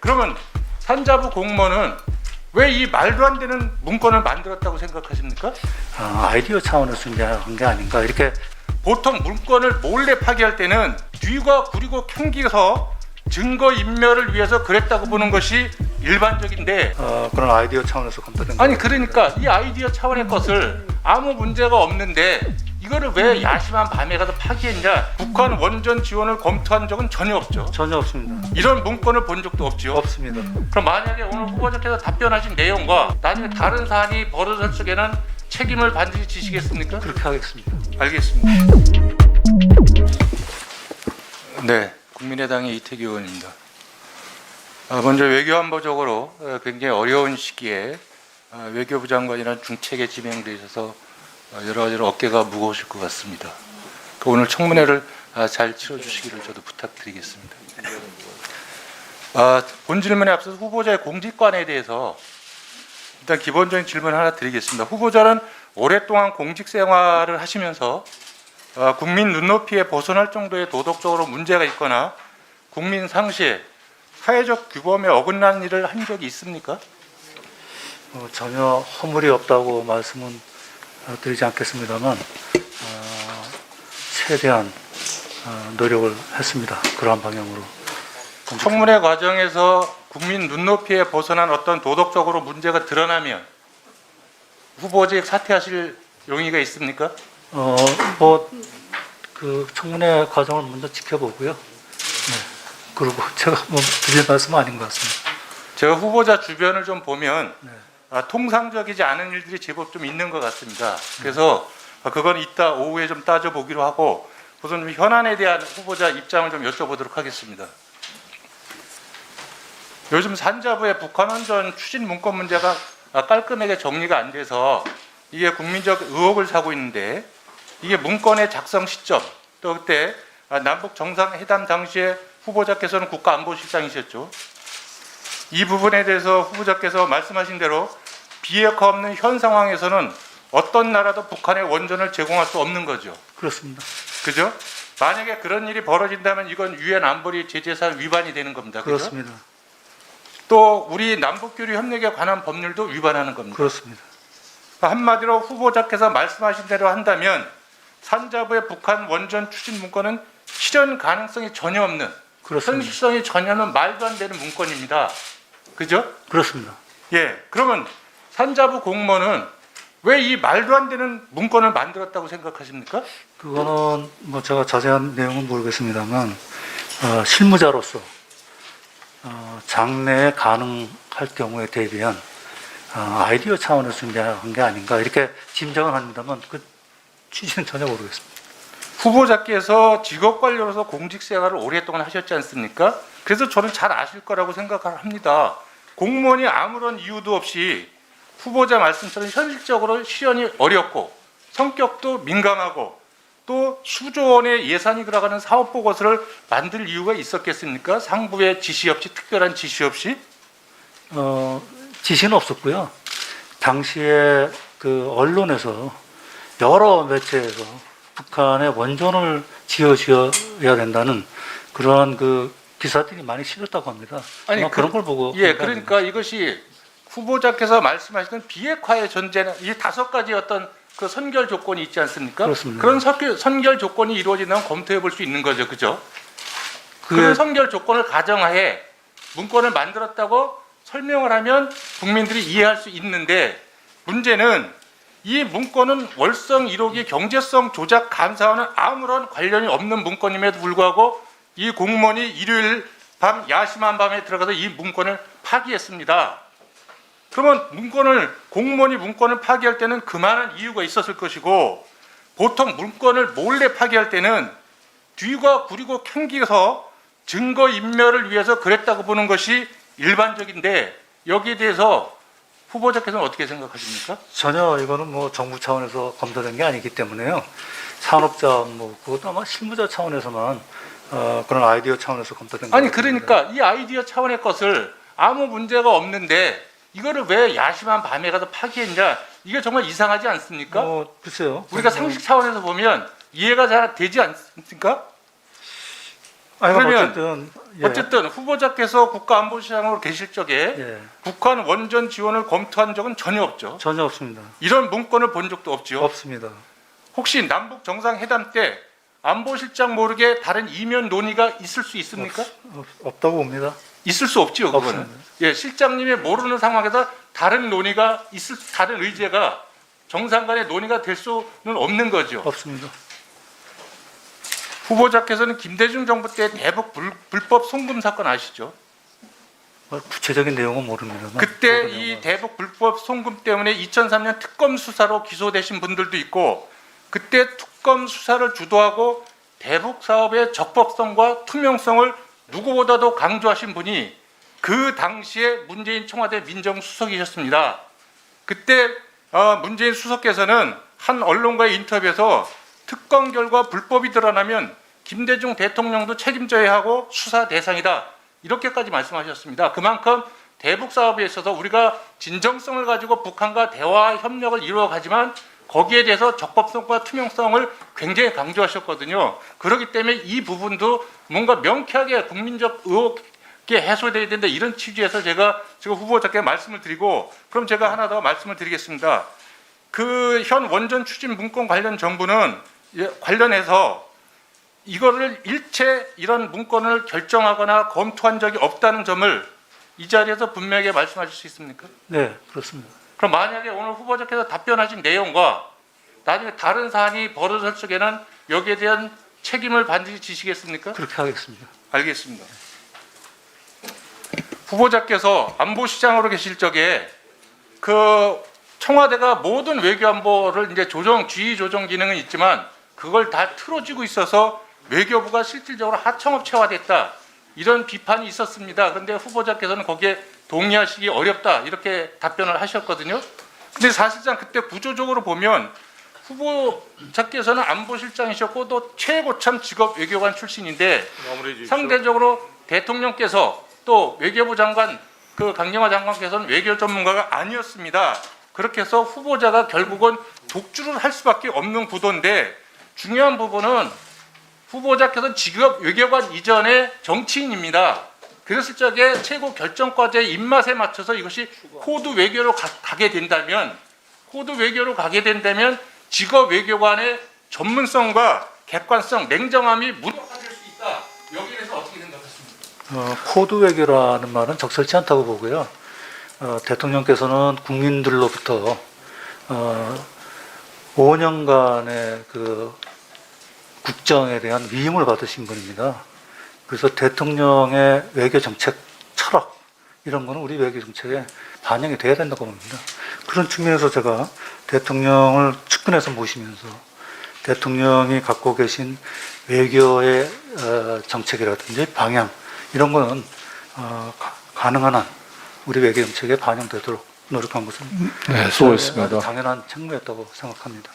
그러면 산자부 공무원은 왜 이 말도 안 되는 문건을 만들었다고 생각하십니까? 아이디어 차원에서 준비한 게 아닌가 이렇게. 보통 문건을 몰래 파기할 때는 뒤가 구리고 캥기서 증거 인멸을 위해서 그랬다고 보는 것이 일반적인데, 그런 아이디어 차원에서 검토된 아니 그러니까 이 아이디어 차원의 것을 아무 문제가 없는데 이거를 왜 야심한 밤에 가서 파기했냐? 북한 원전 지원을 검토한 적은 전혀 없죠. 전혀 없습니다. 이런 문건을 본 적도 없죠. 없습니다. 그럼 만약에 오늘 후보자께서 답변하신 내용과 나중에 다른 사안이 벌어질 적에는 책임을 반드시 지시겠습니까? 그렇게 하겠습니다. 알겠습니다. 네, 국민의당의 이태규 의원입니다. 먼저 외교안보적으로 굉장히 어려운 시기에 외교부 장관이라는 중책에 지명돼 있어서 여러 가지로 어깨가 무거우실 것 같습니다. 오늘 청문회를 잘 치러주시기를 저도 부탁드리겠습니다. 본 질문에 앞서서 후보자의 공직관에 대해서 일단 기본적인 질문 하나 드리겠습니다. 후보자는 오랫동안 공직 생활을 하시면서 국민 눈높이에 벗어날 정도의 도덕적으로 문제가 있거나 국민 상시에 사회적 규범에 어긋나는 일을 한 적이 있습니까? 전혀 허물이 없다고 말씀은 드리지 않겠습니다만 최대한 노력을 했습니다. 그러한 방향으로. 청문회 과정에서 국민 눈높이에 벗어난 어떤 도덕적으로 문제가 드러나면 후보직 사퇴하실 용의가 있습니까? 그 청문회 과정을 먼저 지켜보고요. 네. 그리고 제가 드릴 말씀은 아닌 것 같습니다. 제가 후보자 주변을 좀 보면 네. 통상적이지 않은 일들이 제법 좀 있는 것 같습니다. 그래서 그건 이따 오후에 좀 따져보기로 하고 우선 현안에 대한 후보자 입장을 좀 여쭤보도록 하겠습니다. 요즘 산자부의 북한 원전 추진 문건 문제가 깔끔하게 정리가 안 돼서 이게 국민적 의혹을 사고 있는데, 이게 문건의 작성 시점, 또 그때 남북 정상회담 당시에 후보자께서는 국가안보실장이셨죠. 이 부분에 대해서 후보자께서 말씀하신 대로 비핵화 없는 현 상황에서는 어떤 나라도 북한의 원전을 제공할 수 없는 거죠. 그렇습니다. 그죠? 만약에 그런 일이 벌어진다면 이건 유엔 안보리 제재사항 위반이 되는 겁니다. 그죠? 그렇습니다. 또 우리 남북교류 협력에 관한 법률도 위반하는 겁니다. 그렇습니다. 한마디로 후보자께서 말씀하신 대로 한다면 산자부의 북한 원전 추진 문건은 실현 가능성이 전혀 없는, 그렇습니다. 현실성이 전혀 없는 말도 안 되는 문건입니다. 그죠? 그렇습니다. 예. 그러면 산자부 공무원은 왜 이 말도 안 되는 문건을 만들었다고 생각하십니까? 그거는 제가 자세한 내용은 모르겠습니다만 실무자로서 장래에 가능할 경우에 대비한 아이디어 차원에서 준비한 게 아닌가 이렇게 짐작은 합니다만 그 취지는 전혀 모르겠습니다. 후보자께서 직업관료로서 공직생활을 오랫동안 하셨지 않습니까? 그래서 저는 잘 아실 거라고 생각을 합니다. 공무원이 아무런 이유도 없이 후보자 말씀처럼 현실적으로 실현이 어렵고 성격도 민감하고 또 수조 원의 예산이 들어가는 사업 보고서를 만들 이유가 있었겠습니까? 상부의 지시 없이, 특별한 지시 없이? 지시는 없었고요. 당시에 그 언론에서 여러 매체에서 북한의 원전을 지어줘야 된다는 그런 그 기사들이 많이 실렸다고 합니다. 아니 그런 걸 보고. 예, 그러니까 이것이 후보자께서 말씀하시는 비핵화의 전제는 이 5가지 어떤 그 선결 조건이 있지 않습니까? 그렇습니다. 그런 선결 조건이 이루어진다면 검토해 볼 수 있는 거죠, 그죠? 그런 선결 조건을 가정하에 문건을 만들었다고 설명을 하면 국민들이 이해할 수 있는데, 문제는 이 문건은 월성 1호기 경제성 조작 감사와는 아무런 관련이 없는 문건임에도 불구하고 이 공무원이 일요일 밤 야심한 밤에 들어가서 이 문건을 파기했습니다. 그러면 공무원이 문건을 파기할 때는 그만한 이유가 있었을 것이고, 보통 문건을 몰래 파기할 때는 뒤가 구리고 캥기서 증거 인멸을 위해서 그랬다고 보는 것이 일반적인데, 여기에 대해서 후보자께서는 어떻게 생각하십니까? 전혀 이거는 정부 차원에서 검토된 게 아니기 때문에요. 산업자 그것도 아마 실무자 차원에서만 그런 아이디어 차원에서 검토된 거. 아니 그러니까 이 아이디어 차원의 것을 아무 문제가 없는데 이거를 왜 야심한 밤에 가서 파기했냐, 이게 정말 이상하지 않습니까? 글쎄요. 우리가 상식 차원에서 보면 이해가 잘 되지 않습니까? 아니, 그러면 예. 어쨌든 후보자께서 국가안보실장으로 계실 적에 예. 북한 원전 지원을 검토한 적은 전혀 없죠. 전혀 없습니다. 이런 문건을 본 적도 없죠. 없습니다. 혹시 남북 정상회담 때 안보실장 모르게 다른 이면 논의가 있을 수 있습니까? 없다고 봅니다. 있을 수 없지요, 그거는. 없습니다. 예, 실장님이 모르는 상황에서 다른 논의가 다른 의제가 정상 간의 논의가 될 수는 없는 거죠. 없습니다. 후보자께서는 김대중 정부 때 대북 불법 송금 사건 아시죠? 구체적인 내용은 모릅니다. 그때 이 대북 불법 송금 때문에 2003년 특검 수사로 기소되신 분들도 있고, 그때 특검 수사를 주도하고 대북 사업의 적법성과 투명성을 누구보다도 강조하신 분이 그 당시에 문재인 청와대 민정수석이셨습니다. 그때 문재인 수석께서는 한 언론과의 인터뷰에서 특검 결과 불법이 드러나면 김대중 대통령도 책임져야 하고 수사 대상이다, 이렇게까지 말씀하셨습니다. 그만큼 대북 사업에 있어서 우리가 진정성을 가지고 북한과 대화 협력을 이루어가지만 거기에 대해서 적법성과 투명성을 굉장히 강조하셨거든요. 그렇기 때문에 이 부분도 뭔가 명쾌하게 국민적 의혹이 해소돼야 된다, 이런 취지에서 제가 지금 후보자께 말씀을 드리고, 그럼 제가 하나 더 말씀을 드리겠습니다. 그 현 원전 추진 문건 관련 정부는 관련해서 이거를 일체 이런 문건을 결정하거나 검토한 적이 없다는 점을 이 자리에서 분명하게 말씀하실 수 있습니까? 네, 그렇습니다. 그럼 만약에 오늘 후보자께서 답변하신 내용과 나중에 다른 사안이 벌어질 적에는 여기에 대한 책임을 반드시 지시겠습니까? 그렇게 하겠습니다. 알겠습니다. 후보자께서 안보시장으로 계실 적에 그 청와대가 모든 외교안보를 이제 지휘 조정 기능은 있지만 그걸 다 틀어지고 있어서 외교부가 실질적으로 하청업체화됐다, 이런 비판이 있었습니다. 그런데 후보자께서는 거기에 동의하시기 어렵다, 이렇게 답변을 하셨거든요. 근데 사실상 그때 구조적으로 보면 후보자께서는 안보실장이셨고 또 최고참 직업 외교관 출신인데 상대적으로 대통령께서 또 외교부 장관 강경화 장관께서는 외교 전문가가 아니었습니다. 그렇게 해서 후보자가 결국은 독주를 할 수밖에 없는 구도인데, 중요한 부분은 후보자께서는 직업 외교관 이전의 정치인입니다. 그랬을 적에 최고 결정과제의 입맛에 맞춰서 이것이 코드 외교로 가게 된다면 직업 외교관의 전문성과 객관성, 냉정함이 무력화될 수 있다. 여기에 대해서 어떻게 생각하십니까? 코드 외교라는 말은 적절치 않다고 보고요. 대통령께서는 국민들로부터 5년간의 그 국정에 대한 위임을 받으신 분입니다. 그래서 대통령의 외교 정책 철학, 이런 거는 우리 외교 정책에 반영이 돼야 된다고 봅니다. 그런 측면에서 제가 대통령을 측근해서 모시면서 대통령이 갖고 계신 외교의 정책이라든지 방향, 이런 거는 가능한 한 우리 외교 정책에 반영되도록 노력한 것은 네, 수고했습니다. 당연한 책무였다고 생각합니다.